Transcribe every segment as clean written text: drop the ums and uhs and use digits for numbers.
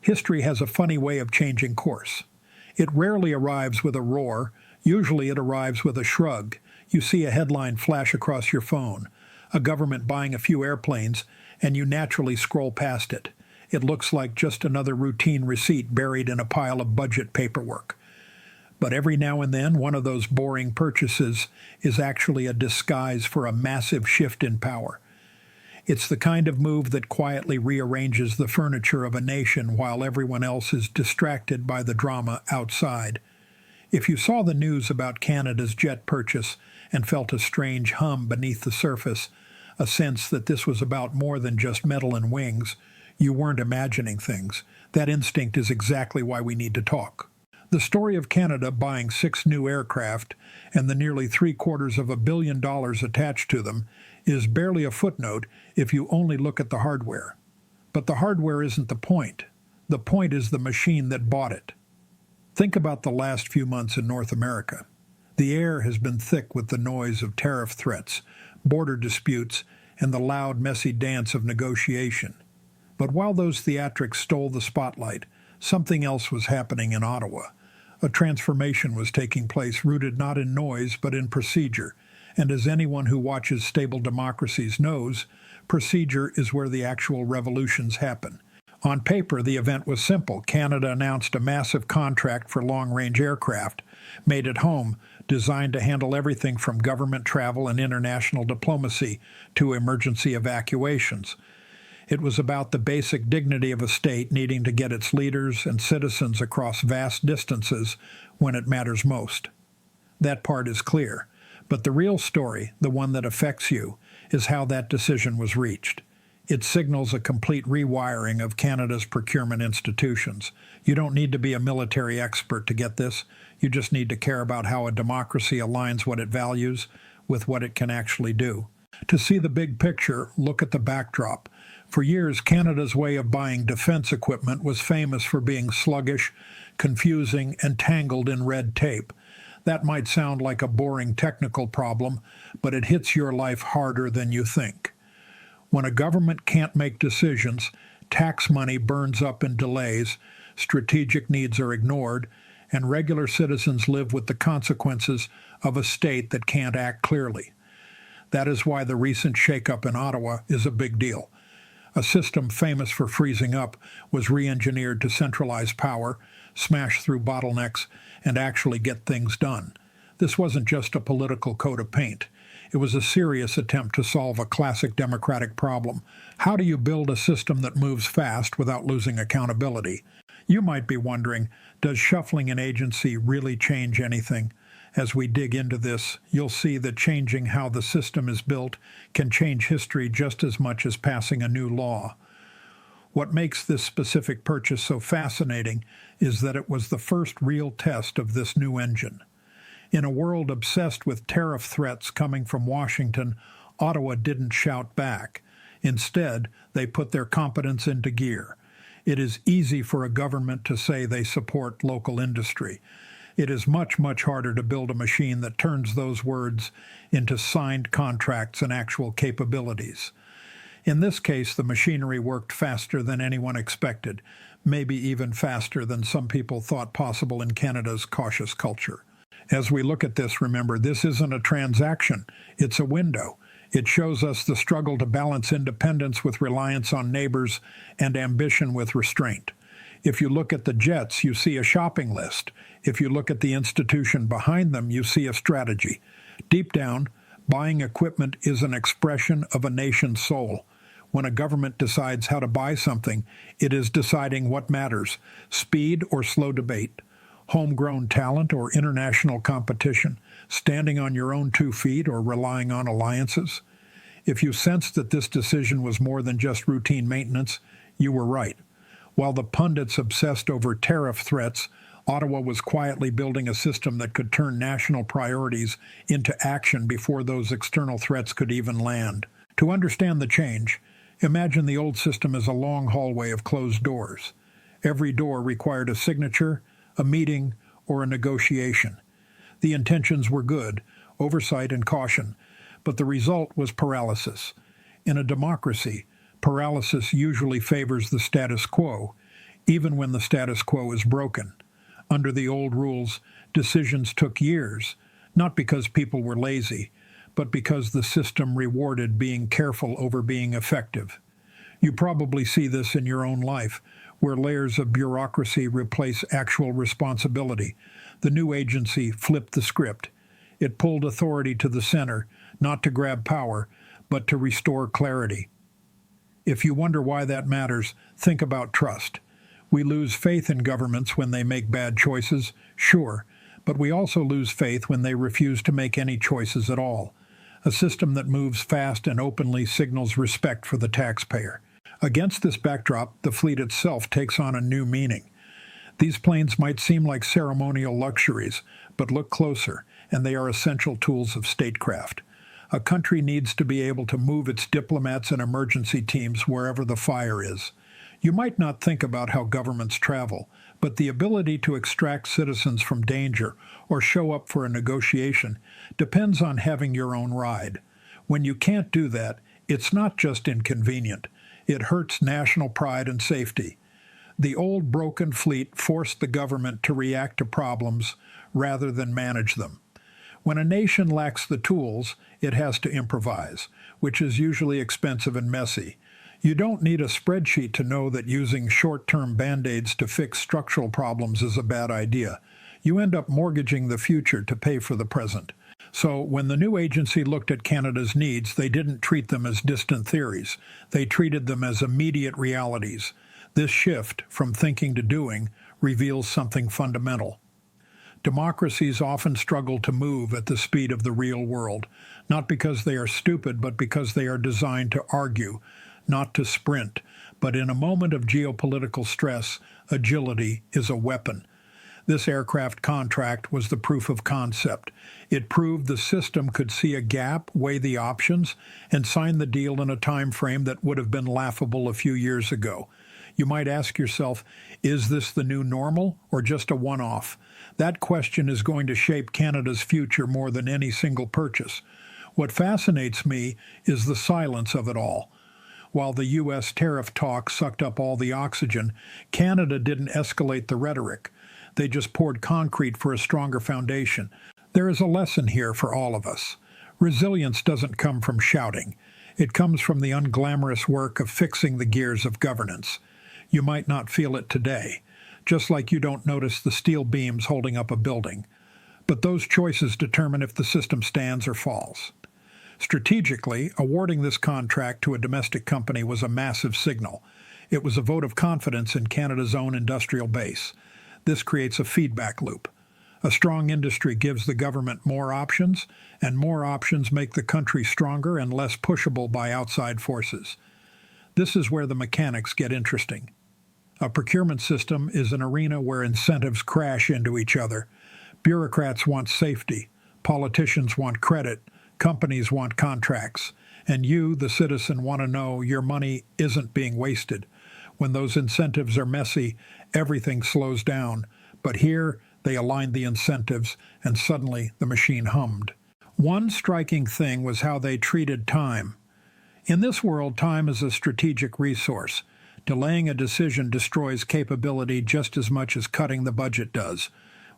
History has a funny way of changing course. It rarely arrives with a roar. Usually it arrives with a shrug. You see a headline flash across your phone, a government buying a few airplanes, and you naturally scroll past it. It looks like just another routine receipt buried in a pile of budget paperwork. But every now and then, one of those boring purchases is actually a disguise for a massive shift in power. It's the kind of move that quietly rearranges the furniture of a nation while everyone else is distracted by the drama outside. If you saw the news about Canada's jet purchase and felt a strange hum beneath the surface, a sense that this was about more than just metal and wings, you weren't imagining things. That instinct is exactly why we need to talk. The story of Canada buying 6 new aircraft and the nearly $750 million attached to them is barely a footnote if you only look at the hardware. But the hardware isn't the point. The point is the machine that bought it. Think about the last few months in North America. The air has been thick with the noise of tariff threats, border disputes, and the loud, messy dance of negotiation. But while those theatrics stole the spotlight, something else was happening in Ottawa. A transformation was taking place rooted not in noise but in procedure. And as anyone who watches stable democracies knows, procedure is where the actual revolutions happen. On paper, the event was simple. Canada announced a massive contract for long-range aircraft, made at home, designed to handle everything from government travel and international diplomacy to emergency evacuations. It was about the basic dignity of a state needing to get its leaders and citizens across vast distances when it matters most. That part is clear. But the real story, the one that affects you, is how that decision was reached. It signals a complete rewiring of Canada's procurement institutions. You don't need to be a military expert to get this. You just need to care about how a democracy aligns what it values with what it can actually do. To see the big picture, look at the backdrop. For years, Canada's way of buying defense equipment was famous for being sluggish, confusing, and tangled in red tape. That might sound like a boring technical problem, but it hits your life harder than you think. When a government can't make decisions, tax money burns up in delays, strategic needs are ignored, and regular citizens live with the consequences of a state that can't act clearly. That is why the recent shakeup in Ottawa is a big deal. A system famous for freezing up was re-engineered to centralize power, smash through bottlenecks, and actually get things done. This wasn't just a political coat of paint. It was a serious attempt to solve a classic democratic problem. How do you build a system that moves fast without losing accountability? You might be wondering, does shuffling an agency really change anything? As we dig into this, you'll see that changing how the system is built can change history just as much as passing a new law. What makes this specific purchase so fascinating is that it was the first real test of this new engine. In a world obsessed with tariff threats coming from Washington, Ottawa didn't shout back. Instead, they put their competence into gear. It is easy for a government to say they support local industry. It is much, much harder to build a machine that turns those words into signed contracts and actual capabilities. In this case, the machinery worked faster than anyone expected, maybe even faster than some people thought possible in Canada's cautious culture. As we look at this, remember, this isn't a transaction, it's a window. It shows us the struggle to balance independence with reliance on neighbors and ambition with restraint. If you look at the jets, you see a shopping list. If you look at the institution behind them, you see a strategy. Deep down, buying equipment is an expression of a nation's soul. When a government decides how to buy something, it is deciding what matters, speed or slow debate, homegrown talent or international competition, standing on your own 2 feet or relying on alliances. If you sensed that this decision was more than just routine maintenance, you were right. While the pundits obsessed over tariff threats, Ottawa was quietly building a system that could turn national priorities into action before those external threats could even land. To understand the change, imagine the old system as a long hallway of closed doors. Every door required a signature, a meeting, or a negotiation. The intentions were good, oversight and caution, but the result was paralysis. In a democracy, paralysis usually favors the status quo. even when the status quo is broken. Under the old rules, decisions took years, not because people were lazy, but because the system rewarded being careful over being effective. You probably see this in your own life, where layers of bureaucracy replace actual responsibility. The new agency flipped the script. It pulled authority to the center, not to grab power, but to restore clarity. If you wonder why that matters, think about trust. We lose faith in governments when they make bad choices, sure, but we also lose faith when they refuse to make any choices at all. A system that moves fast and openly signals respect for the taxpayer. Against this backdrop, the fleet itself takes on a new meaning. These planes might seem like ceremonial luxuries, but look closer, and they are essential tools of statecraft. A country needs to be able to move its diplomats and emergency teams wherever the fire is. You might not think about how governments travel, but the ability to extract citizens from danger or show up for a negotiation depends on having your own ride. When you can't do that, it's not just inconvenient. It hurts national pride and safety. The old broken fleet forced the government to react to problems rather than manage them. When a nation lacks the tools, it has to improvise, which is usually expensive and messy. You don't need a spreadsheet to know that using short-term band-aids to fix structural problems is a bad idea. You end up mortgaging the future to pay for the present. So when the new agency looked at Canada's needs, they didn't treat them as distant theories. They treated them as immediate realities. This shift from thinking to doing reveals something fundamental. Democracies often struggle to move at the speed of the real world, not because they are stupid, but because they are designed to argue, not to sprint. But in a moment of geopolitical stress, agility is a weapon. This aircraft contract was the proof of concept. It proved the system could see a gap, weigh the options, and sign the deal in a time frame that would have been laughable a few years ago. You might ask yourself, is this the new normal or just a one-off? That question is going to shape Canada's future more than any single purchase. What fascinates me is the silence of it all. While the U.S. tariff talk sucked up all the oxygen, Canada didn't escalate the rhetoric. They just poured concrete for a stronger foundation. There is a lesson here for all of us. Resilience doesn't come from shouting. It comes from the unglamorous work of fixing the gears of governance. You might not feel it today, just like you don't notice the steel beams holding up a building. But those choices determine if the system stands or falls. Strategically, awarding this contract to a domestic company was a massive signal. It was a vote of confidence in Canada's own industrial base. This creates a feedback loop. A strong industry gives the government more options, and more options make the country stronger and less pushable by outside forces. This is where the mechanics get interesting. A procurement system is an arena where incentives crash into each other. Bureaucrats want safety, politicians want credit, companies want contracts, and you, the citizen, want to know your money isn't being wasted. When those incentives are messy, everything slows down. But here, they aligned the incentives, and suddenly the machine hummed. One striking thing was how they treated time. In this world, time is a strategic resource. Delaying a decision destroys capability just as much as cutting the budget does.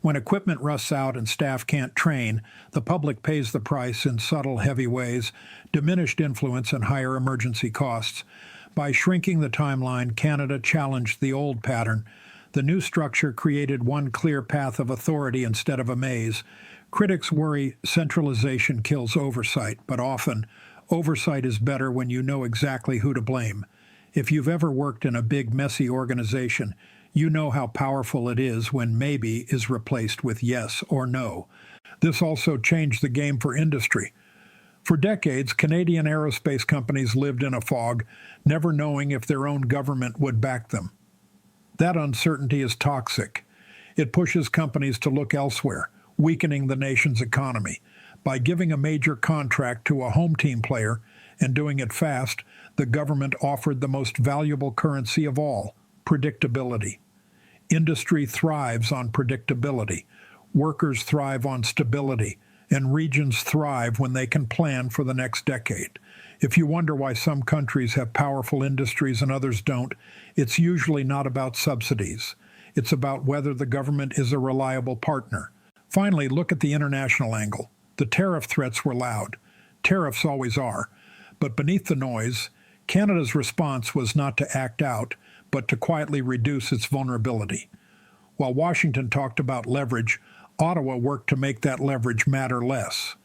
When equipment rusts out and staff can't train, the public pays the price in subtle, heavy ways, diminished influence and higher emergency costs. By shrinking the timeline, Canada challenged the old pattern. The new structure created one clear path of authority instead of a maze. Critics worry centralization kills oversight, but often, oversight is better when you know exactly who to blame. If you've ever worked in a big, messy organization, you know how powerful it is when maybe is replaced with yes or no. This also changed the game for industry. For decades, Canadian aerospace companies lived in a fog, never knowing if their own government would back them. That uncertainty is toxic. It pushes companies to look elsewhere, weakening the nation's economy. By giving a major contract to a home team player and doing it fast, the government offered the most valuable currency of all, predictability. Industry thrives on predictability. Workers thrive on stability. And regions thrive when they can plan for the next decade. If you wonder why some countries have powerful industries and others don't, it's usually not about subsidies. It's about whether the government is a reliable partner. Finally, look at the international angle. The tariff threats were loud. Tariffs always are. But beneath the noise, Canada's response was not to act out, but to quietly reduce its vulnerability. While Washington talked about leverage, Ottawa worked to make that leverage matter less.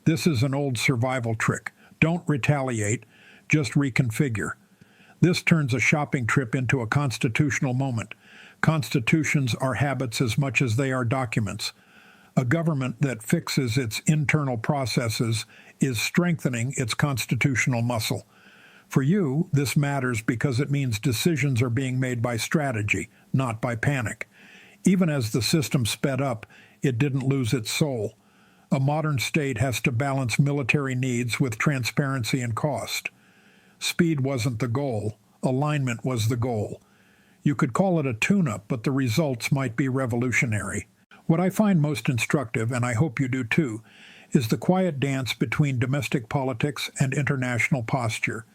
This is an old survival trick. Don't retaliate, just reconfigure. This turns a shopping trip into a constitutional moment. Constitutions are habits as much as they are documents. A government that fixes its internal processes is strengthening its constitutional muscle. For you, this matters because it means decisions are being made by strategy, not by panic. Even as the system sped up, it didn't lose its soul. A modern state has to balance military needs with transparency and cost. Speed wasn't the goal, alignment was the goal. You could call it a tune-up, but the results might be revolutionary. What I find most instructive, and I hope you do too, is the quiet dance between domestic politics and international posture.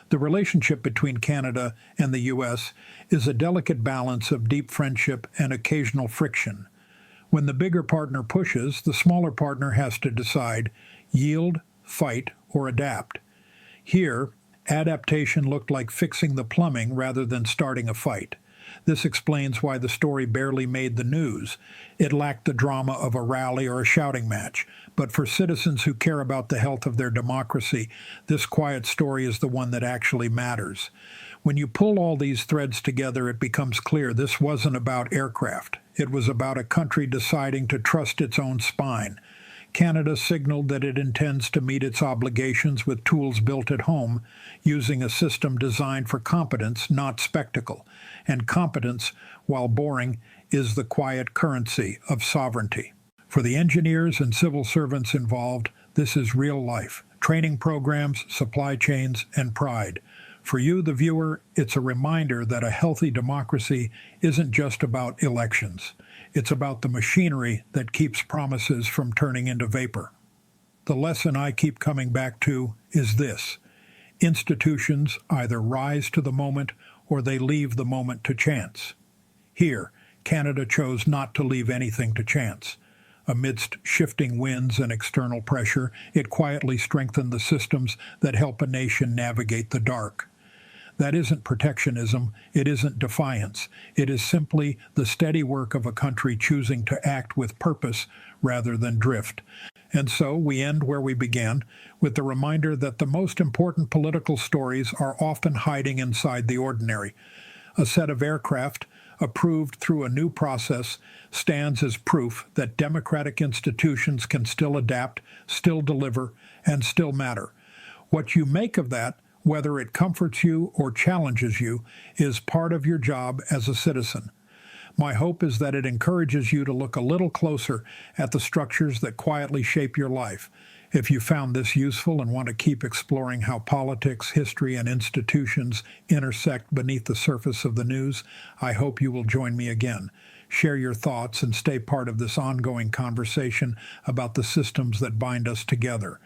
The relationship between Canada and the U.S. is a delicate balance of deep friendship and occasional friction. When the bigger partner pushes, the smaller partner has to decide, yield, fight, or adapt. Here, adaptation looked like fixing the plumbing rather than starting a fight. This explains why the story barely made the news. It lacked the drama of a rally or a shouting match. But for citizens who care about the health of their democracy, this quiet story is the one that actually matters. When you pull all these threads together, it becomes clear this wasn't about aircraft. It was about a country deciding to trust its own spine. Canada signaled that it intends to meet its obligations with tools built at home, using a system designed for competence, not spectacle. And competence, while boring, is the quiet currency of sovereignty. For the engineers and civil servants involved, this is real life. Training programs, supply chains, and pride. For you, the viewer, it's a reminder that a healthy democracy isn't just about elections. It's about the machinery that keeps promises from turning into vapor. The lesson I keep coming back to is this. Institutions either rise to the moment or they leave the moment to chance. Here, Canada chose not to leave anything to chance. Amidst shifting winds and external pressure, it quietly strengthened the systems that help a nation navigate the dark. That isn't protectionism, it isn't defiance. It is simply the steady work of a country choosing to act with purpose rather than drift. And so we end where we began, with the reminder that the most important political stories are often hiding inside the ordinary. A set of aircraft, approved through a new process, stands as proof that democratic institutions can still adapt, still deliver, and still matter. What you make of that, whether it comforts you or challenges you, is part of your job as a citizen. My hope is that it encourages you to look a little closer at the structures that quietly shape your life. If you found this useful and want to keep exploring how politics, history, and institutions intersect beneath the surface of the news, I hope you will join me again. Share your thoughts and stay part of this ongoing conversation about the systems that bind us together.